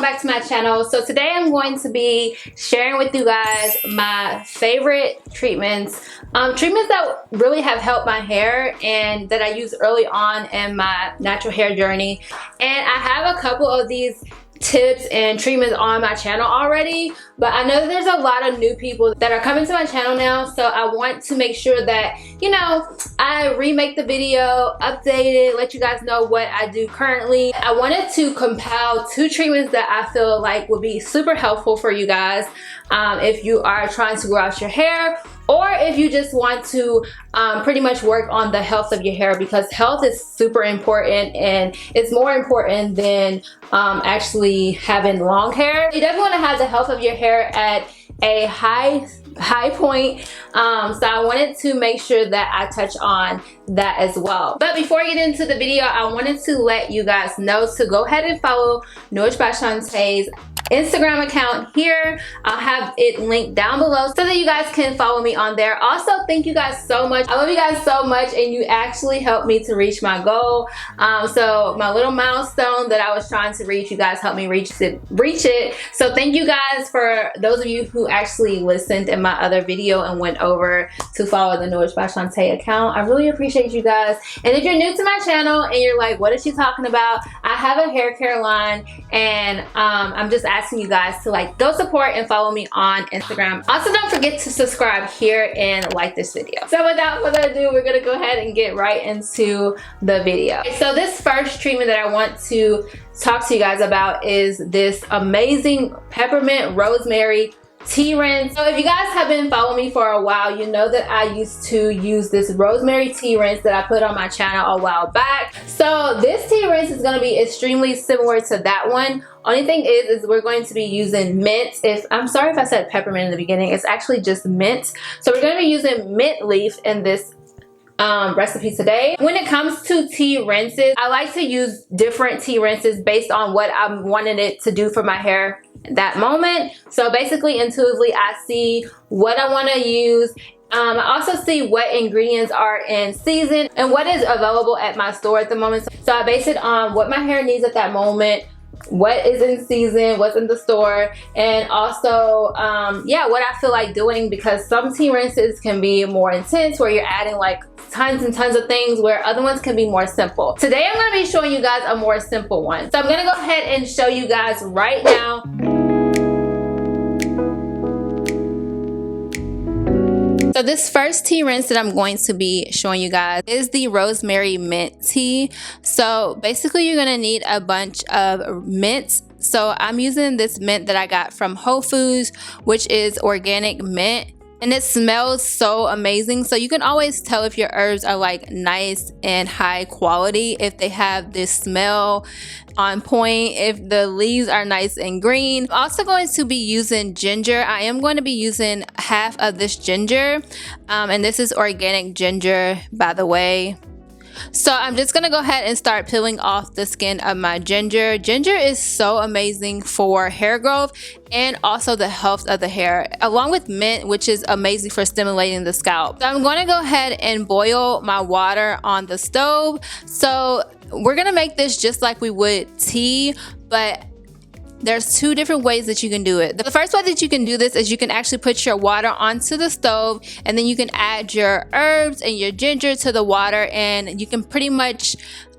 back to my channel. So today I'm going to be sharing with you guys my favorite treatments. Treatments that really have helped my hair and that I used early on in my natural hair journey. And I have a couple of these tips and treatments on my channel already, but I know that there's a lot of new people that are coming to my channel now, so I want to make sure that, you know, I remake the video, update it, let you guys know what I do currently. I wanted to compile 2 treatments that I feel like would be super helpful for you guys if you are trying to grow out your hair, or if you just want to pretty much work on the health of your hair, because health is super important and it's more important than actually having long hair. You definitely want to have the health of your hair at a high point, so I wanted to make sure that I touch on that as well. But before I get into the video, I wanted to let you guys know to go ahead and follow Nourished by Shawnta's Instagram account here. I'll have it linked down below so that you guys can follow me on there. Also, thank you guys so much. I love you guys so much, and you actually helped me to reach my goal. So my little milestone that I was trying to reach, you guys helped me reach it. So thank you guys, for those of you who actually listened in my other video and went over to follow the Nourished by Shawnta account. I really appreciate you guys. And if you're new to my channel and you're like, what is she talking about? I have a hair care line, and I'm just asking you guys to like go support and follow me on Instagram. Also, don't forget to subscribe here and like this video. So without further ado, we're gonna go ahead and get right into the video. So this first treatment that I want to talk to you guys about is this amazing peppermint rosemary tea rinse. So if you guys have been following me for a while, you know that I used to use this rosemary tea rinse that I put on my channel a while back. So this tea rinse is going to be extremely similar to that one. Only thing is we're going to be using mint. I'm sorry if I said peppermint in the beginning, it's actually just mint. So we're going to be using mint leaf in this recipe today. When it comes to tea rinses, I like to use different tea rinses based on what I'm wanting it to do for my hair that moment. So basically, intuitively, I see what I want to use. I also see what ingredients are in season and what is available at my store at the moment. So I base it on what my hair needs at that moment, what is in season, what's in the store, and also yeah, what I feel like doing, because some tea rinses can be more intense where you're adding like tons and tons of things, where other ones can be more simple. Today I'm going to be showing you guys a more simple one. So I'm going to go ahead and show you guys right now. So this first tea rinse that I'm going to be showing you guys is the rosemary mint tea. So basically you're going to need a bunch of mints. So I'm using this mint that I got from Whole Foods, which is organic mint. And it smells so amazing. So you can always tell if your herbs are like nice and high quality, if they have this smell on point, if the leaves are nice and green. I'm also going to be using ginger. I am going to be using half of this ginger. And this is organic ginger, by the way. So I'm just going to go ahead and start peeling off the skin of my ginger. Ginger is so amazing for hair growth and also the health of the hair, along with mint, which is amazing for stimulating the scalp. So I'm going to go ahead and boil my water on the stove. So we're going to make this just like we would tea, but there's 2 different ways that you can do it. The first way that you can do this is you can actually put your water onto the stove, and then you can add your herbs and your ginger to the water, and you can pretty much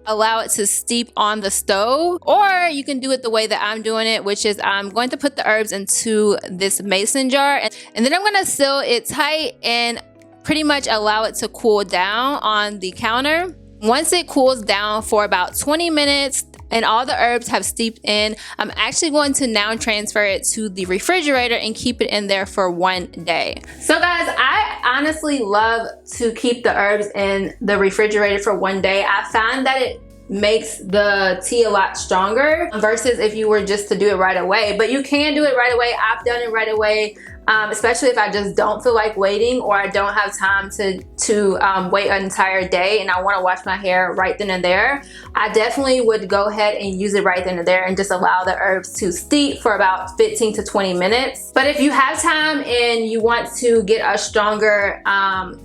allow it to steep on the stove. Or you can do it the way that I'm doing it, which is I'm going to put the herbs into this mason jar, and then I'm going to seal it tight and pretty much allow it to cool down on the counter. Once it cools down for about 20 minutes, and all the herbs have steeped in, I'm actually going to now transfer it to the refrigerator and keep it in there for 1 day. So guys, I honestly love to keep the herbs in the refrigerator for 1 day. I find that it makes the tea a lot stronger versus if you were just to do it right away. But you can do it right away. I've done it right away. especially if I just don't feel like waiting, or I don't have time to wait an entire day and I want to wash my hair right then and there. I definitely would go ahead and use it right then and there and just allow the herbs to steep for about 15 to 20 minutes. But if you have time and you want to get a stronger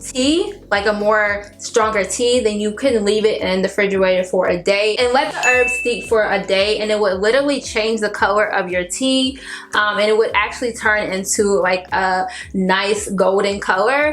tea, like a more stronger tea, then you can leave it in the refrigerator for a day and let the herbs steep for a day, and it would literally change the color of your tea, and it would actually turn into like a nice golden color.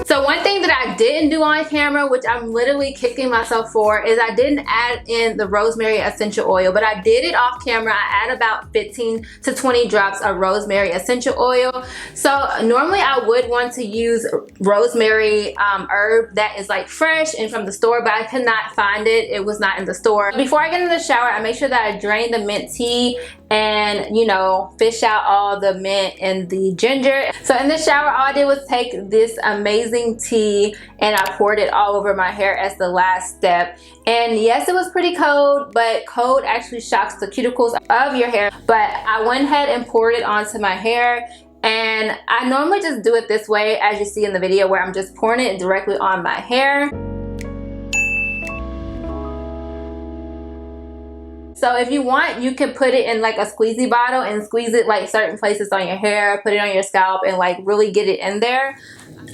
So one thing that I didn't do on camera, which I'm literally kicking myself for, is I didn't add in the rosemary essential oil, but I did it off camera. I add about 15 to 20 drops of rosemary essential oil. So normally I would want to use rosemary herb that is like fresh and from the store, but I could not find it. It was not in the store. Before I get in the shower, I make sure that I drain the mint tea and, you know, fish out all the mint and the ginger. So in the shower, all I did was take this amazing tea and I poured it all over my hair as the last step. And yes, it was pretty cold, but cold actually shocks the cuticles of your hair. But I went ahead and poured it onto my hair. And I normally just do it this way, as you see in the video, where I'm just pouring it directly on my hair. So if you want, you can put it in like a squeezy bottle and squeeze it like certain places on your hair, put it on your scalp, and like really get it in there.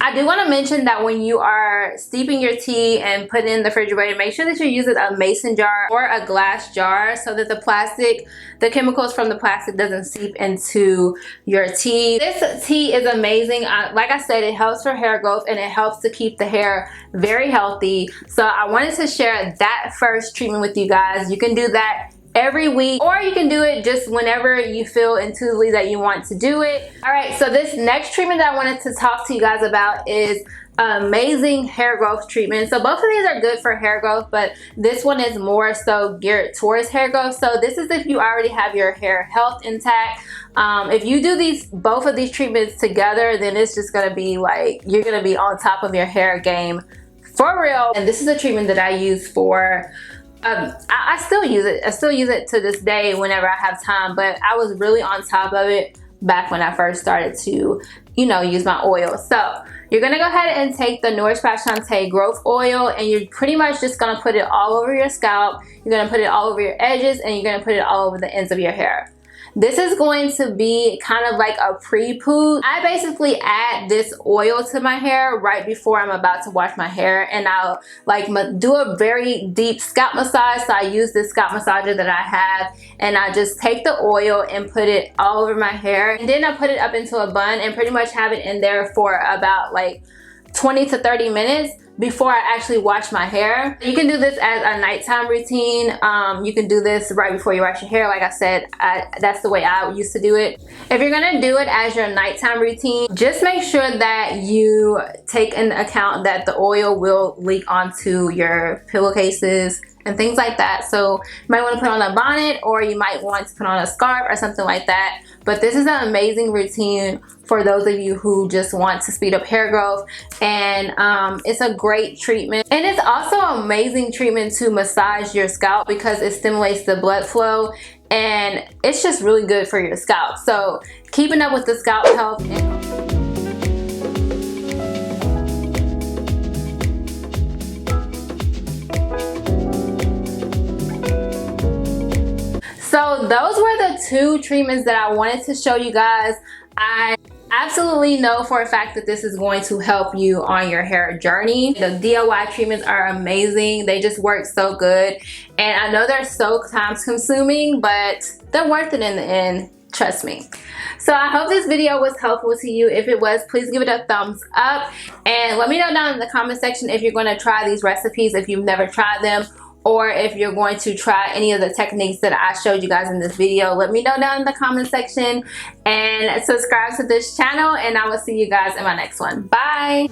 I do want to mention that when you are steeping your tea and putting it in the refrigerator, make sure that you're using a mason jar or a glass jar so that the chemicals from the plastic doesn't seep into your tea. This tea is amazing. Like I said, it helps for hair growth and it helps to keep the hair very healthy. So I wanted to share that first treatment with you guys. You can do that every week, or you can do it just whenever you feel intuitively that you want to do it. All right, so this next treatment that I wanted to talk to you guys about is amazing hair growth treatment. So both of these are good for hair growth, but this one is more so geared towards hair growth. So this is if you already have your hair health intact. If you do both of these treatments together, then it's just gonna be like, you're gonna be on top of your hair game for real. And this is a treatment that I use for I still use it. I still use it to this day whenever I have time, but I was really on top of it back when I first started to, you know, use my oil. So you're gonna go ahead and take the Nourished by Shawnta growth oil, and you're pretty much just gonna put it all over your scalp. You're gonna put it all over your edges, and you're gonna put it all over the ends of your hair. This is going to be kind of like a pre-poo. I basically add this oil to my hair right before I'm about to wash my hair, and I'll like do a very deep scalp massage. So I use this scalp massager that I have, and I just take the oil and put it all over my hair, and then I put it up into a bun and pretty much have it in there for about like 20 to 30 minutes before I actually wash my hair. You can do this as a nighttime routine. You can do this right before you wash your hair. Like I said, that's the way I used to do it. If you're gonna do it as your nighttime routine, just make sure that you take into account that the oil will leak onto your pillowcases and things like that. So you might want to put on a bonnet, or you might want to put on a scarf or something like that. But this is an amazing routine for those of you who just want to speed up hair growth, and it's a great treatment. And it's also an amazing treatment to massage your scalp because it stimulates the blood flow, and it's just really good for your scalp. So keeping up with the scalp health. So those were the two treatments that I wanted to show you guys. I absolutely know for a fact that this is going to help you on your hair journey. The DIY treatments are amazing. They just work so good. And I know they're so time consuming, but they're worth it in the end. Trust me. So I hope this video was helpful to you. If it was, please give it a thumbs up. And let me know down in the comment section if you're going to try these recipes, if you've never tried them, or if you're going to try any of the techniques that I showed you guys in this video. Let me know down in the comment section, and subscribe to this channel, and I will see you guys in my next one. Bye.